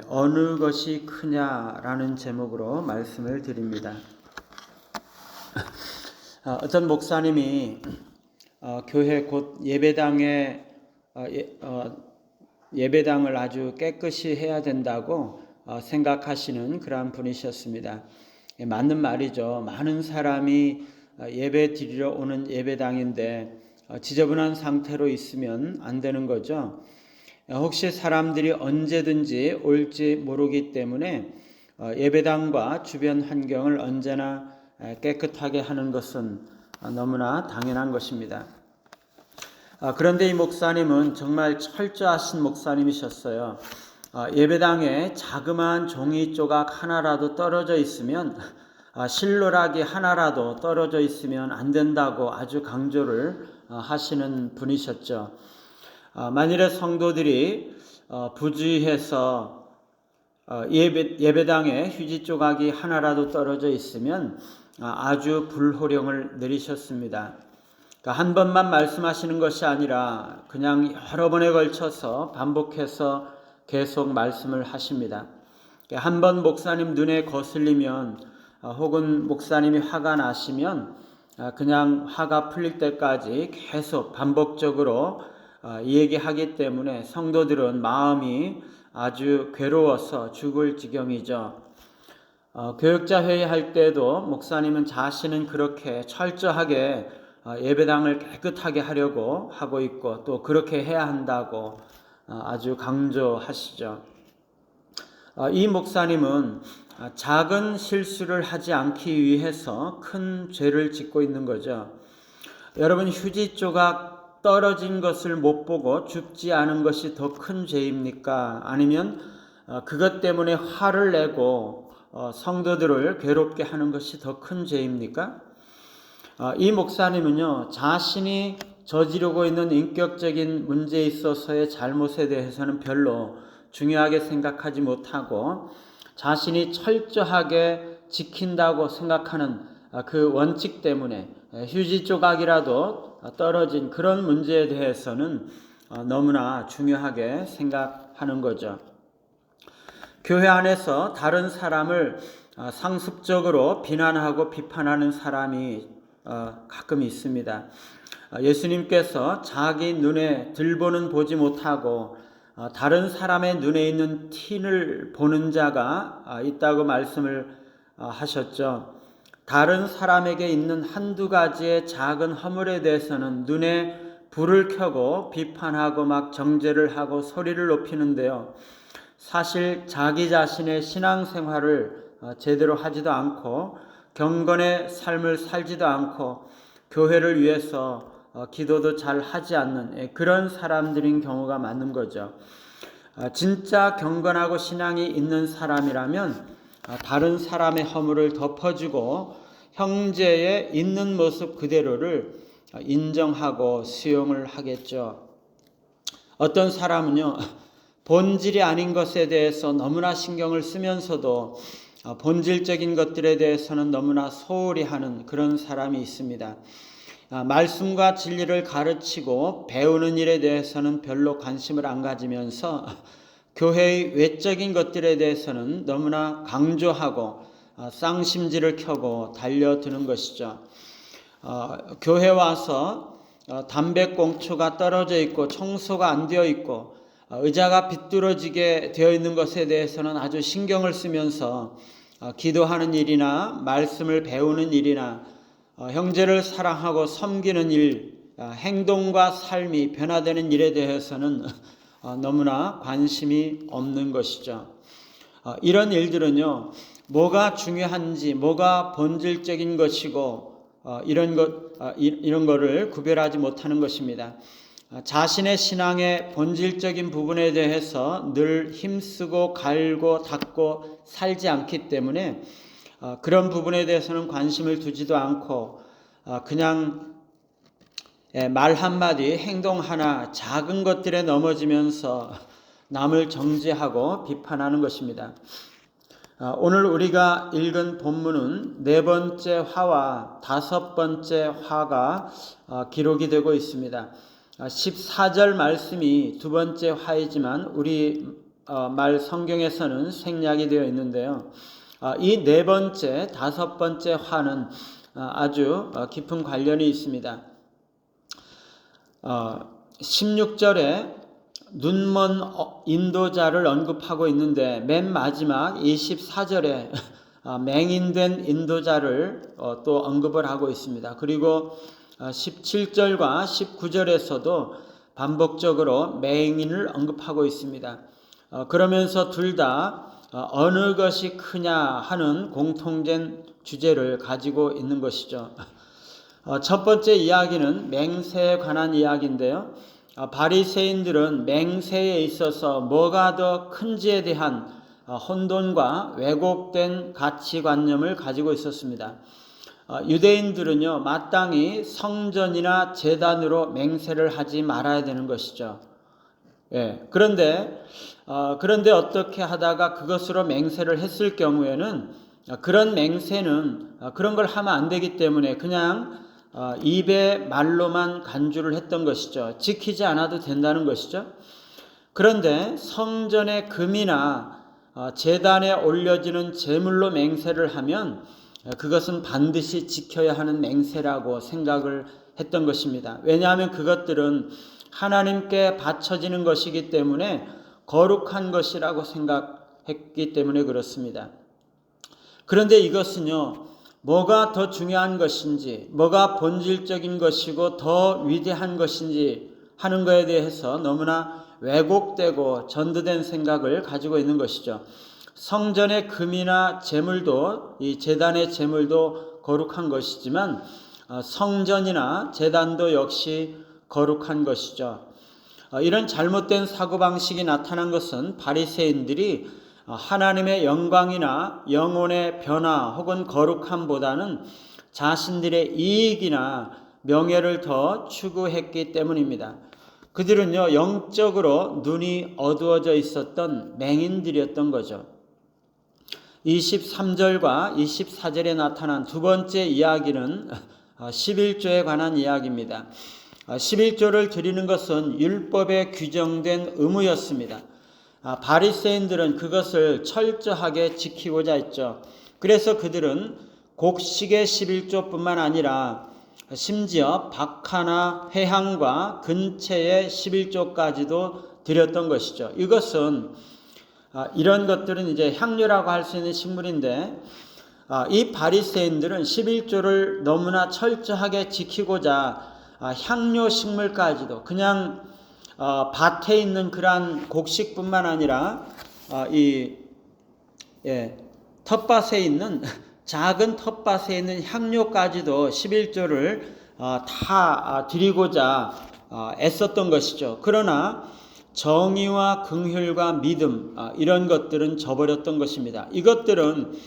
어느 것이 크냐라는 제목으로 말씀을 드립니다. 어떤 목사님이 교회 곧 예배당에 예배당을 아주 깨끗이 해야 된다고 생각하시는 그러한 분이셨습니다. 맞는 말이죠. 많은 사람이 예배 드리러 오는 예배당인데 지저분한 상태로 있으면 안 되는 거죠. 혹시 사람들이 언제든지 올지 모르기 때문에 예배당과 주변 환경을 언제나 깨끗하게 하는 것은 너무나 당연한 것입니다. 그런데 이 목사님은 정말 철저하신 목사님이셨어요. 예배당에 자그마한 종이 조각 하나라도 떨어져 있으면 실로락이 하나라도 떨어져 있으면 안 된다고 아주 강조를 하시는 분이셨죠. 만일에 성도들이 부주의해서 예배당에 휴지 조각이 하나라도 떨어져 있으면 아주 불호령을 내리셨습니다. 그러니까 한 번만 말씀하시는 것이 아니라 그냥 여러 번에 걸쳐서 반복해서 계속 말씀을 하십니다. 한 번 목사님 눈에 거슬리면 혹은 목사님이 화가 나시면 그냥 화가 풀릴 때까지 계속 반복적으로 얘기하기 때문에 성도들은 마음이 아주 괴로워서 죽을 지경이죠. 교역자 회의할 때도 목사님은 자신은 그렇게 철저하게 예배당을 깨끗하게 하려고 하고 있고 또 그렇게 해야 한다고 아주 강조하시죠. 이 목사님은 작은 실수를 하지 않기 위해서 큰 죄를 짓고 있는 거죠. 여러분, 휴지 조각 떨어진 것을 못 보고 죽지 않은 것이 더 큰 죄입니까? 아니면 그것 때문에 화를 내고 성도들을 괴롭게 하는 것이 더 큰 죄입니까? 이 목사님은요, 자신이 저지르고 있는 인격적인 문제에 있어서의 잘못에 대해서는 별로 중요하게 생각하지 못하고 자신이 철저하게 지킨다고 생각하는 그 원칙 때문에 휴지 조각이라도 떨어진 그런 문제에 대해서는 너무나 중요하게 생각하는 거죠. 교회 안에서 다른 사람을 상습적으로 비난하고 비판하는 사람이 가끔 있습니다. 예수님께서 자기 눈에 들보는 보지 못하고 다른 사람의 눈에 있는 티를 보는 자가 있다고 말씀을 하셨죠. 다른 사람에게 있는 한두 가지의 작은 허물에 대해서는 눈에 불을 켜고 비판하고 막 정죄를 하고 소리를 높이는데요. 사실 자기 자신의 신앙생활을 제대로 하지도 않고 경건의 삶을 살지도 않고 교회를 위해서 기도도 잘 하지 않는 그런 사람들인 경우가 많은 거죠. 진짜 경건하고 신앙이 있는 사람이라면 다른 사람의 허물을 덮어주고 형제의 있는 모습 그대로를 인정하고 수용을 하겠죠. 어떤 사람은요, 본질이 아닌 것에 대해서 너무나 신경을 쓰면서도 본질적인 것들에 대해서는 너무나 소홀히 하는 그런 사람이 있습니다. 말씀과 진리를 가르치고 배우는 일에 대해서는 별로 관심을 안 가지면서 교회의 외적인 것들에 대해서는 너무나 강조하고 쌍심지를 켜고 달려드는 것이죠. 교회 와서 담배꽁초가 떨어져 있고 청소가 안 되어 있고 의자가 비뚤어지게 되어 있는 것에 대해서는 아주 신경을 쓰면서 기도하는 일이나 말씀을 배우는 일이나 형제를 사랑하고 섬기는 일, 행동과 삶이 변화되는 일에 대해서는 너무나 관심이 없는 것이죠. 이런 일들은요, 뭐가 중요한지, 뭐가 본질적인 것이고 이런 거를 구별하지 못하는 것입니다. 자신의 신앙의 본질적인 부분에 대해서 늘 힘쓰고 갈고 닦고 살지 않기 때문에 그런 부분에 대해서는 관심을 두지도 않고 그냥 말 한마디 행동 하나 작은 것들에 넘어지면서 남을 정죄하고 비판하는 것입니다. 오늘 우리가 읽은 본문은 4번째 화와 5번째 화가 기록이 되고 있습니다. 14절 말씀이 2번째 화이지만 우리 말 성경에서는 생략이 되어 있는데요. 이 네 번째, 다섯 번째 화는 아주 깊은 관련이 있습니다. 16절에 눈먼 인도자를 언급하고 있는데 맨 마지막 24절에 맹인된 인도자를 또 언급을 하고 있습니다. 그리고 17절과 19절에서도 반복적으로 맹인을 언급하고 있습니다. 그러면서 둘 다 어느 것이 크냐 하는 공통된 주제를 가지고 있는 것이죠. 첫 번째 이야기는 맹세에 관한 이야기인데요. 바리새인들은 맹세에 있어서 뭐가 더 큰지에 대한 혼돈과 왜곡된 가치관념을 가지고 있었습니다. 유대인들은요, 마땅히 성전이나 제단으로 맹세를 하지 말아야 되는 것이죠. 그런데 어떻게 하다가 그것으로 맹세를 했을 경우에는 그런 맹세는 그런 걸 하면 안 되기 때문에 그냥 입에 말로만 간주를 했던 것이죠. 지키지 않아도 된다는 것이죠. 그런데 성전의 금이나 제단에 올려지는 제물로 맹세를 하면 그것은 반드시 지켜야 하는 맹세라고 생각을 했던 것입니다. 왜냐하면 그것들은 하나님께 바쳐지는 것이기 때문에 거룩한 것이라고 생각했기 때문에 그렇습니다. 그런데 이것은요, 뭐가 더 중요한 것인지, 뭐가 본질적인 것이고 더 위대한 것인지 하는 것에 대해서 너무나 왜곡되고 전도된 생각을 가지고 있는 것이죠. 성전의 금이나 제물도, 이 제단의 제물도 거룩한 것이지만 성전이나 제단도 역시 거룩한 것이죠. 이런 잘못된 사고방식이 나타난 것은 바리새인들이 하나님의 영광이나 영혼의 변화 혹은 거룩함보다는 자신들의 이익이나 명예를 더 추구했기 때문입니다. 그들은요, 영적으로 눈이 어두워져 있었던 맹인들이었던 거죠. 23절과 24절에 나타난 두 번째 이야기는 11조에 관한 이야기입니다. 11조를 드리는 것은 율법에 규정된 의무였습니다. 바리새인들은 그것을 철저하게 지키고자 했죠. 그래서 그들은 곡식의 11조뿐만 아니라 심지어 박하나 회향과 근체의 11조까지도 드렸던 것이죠. 이것은 이런 것들은 이제 향료라고 할 수 있는 식물인데 이 바리새인들은 11조를 너무나 철저하게 지키고자 향료 식물까지도 그냥 밭에 있는 그러한 곡식뿐만 아니라 텃밭에 있는 작은 텃밭에 있는 향료까지도 11조를 다 드리고자 애썼던 것이죠. 그러나 정의와 긍휼과 믿음 이런 것들은 저버렸던 것입니다. 이것들은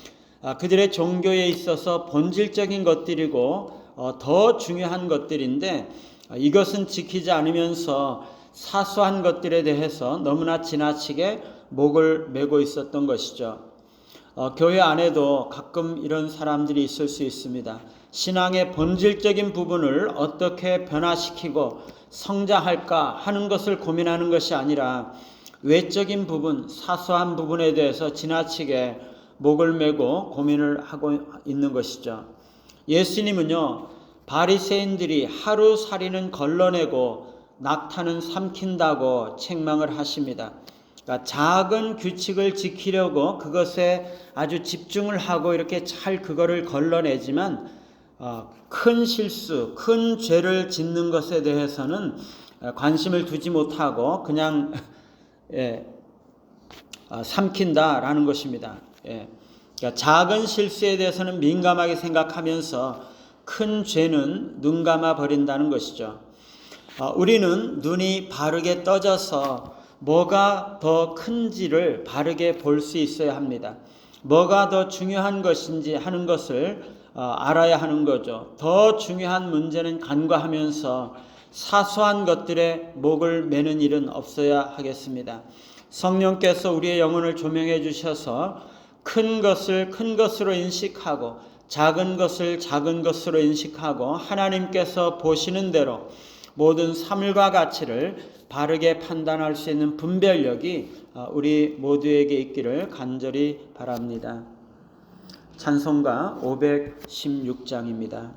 그들의 종교에 있어서 본질적인 것들이고 더 중요한 것들인데 이것은 지키지 않으면서 사소한 것들에 대해서 너무나 지나치게 목을 메고 있었던 것이죠. 교회 안에도 가끔 이런 사람들이 있을 수 있습니다. 신앙의 본질적인 부분을 어떻게 변화시키고 성장할까 하는 것을 고민하는 것이 아니라 외적인 부분, 사소한 부분에 대해서 지나치게 목을 메고 고민을 하고 있는 것이죠. 예수님은요, 바리새인들이 하루살이는 걸러내고 낙타는 삼킨다고 책망을 하십니다. 그러니까 작은 규칙을 지키려고 그것에 아주 집중을 하고 이렇게 잘 그거를 걸러내지만 큰 실수, 큰 죄를 짓는 것에 대해서는 관심을 두지 못하고 그냥 삼킨다라는 것입니다. 그러니까 작은 실수에 대해서는 민감하게 생각하면서 큰 죄는 눈 감아 버린다는 것이죠. 우리는 눈이 바르게 떠져서 뭐가 더 큰지를 바르게 볼 수 있어야 합니다. 뭐가 더 중요한 것인지 하는 것을 알아야 하는 거죠. 더 중요한 문제는 간과하면서 사소한 것들에 목을 매는 일은 없어야 하겠습니다. 성령께서 우리의 영혼을 조명해 주셔서 큰 것을 큰 것으로 인식하고 작은 것을 작은 것으로 인식하고 하나님께서 보시는 대로 모든 사물과 가치를 바르게 판단할 수 있는 분별력이 우리 모두에게 있기를 간절히 바랍니다. 찬송가 516장입니다.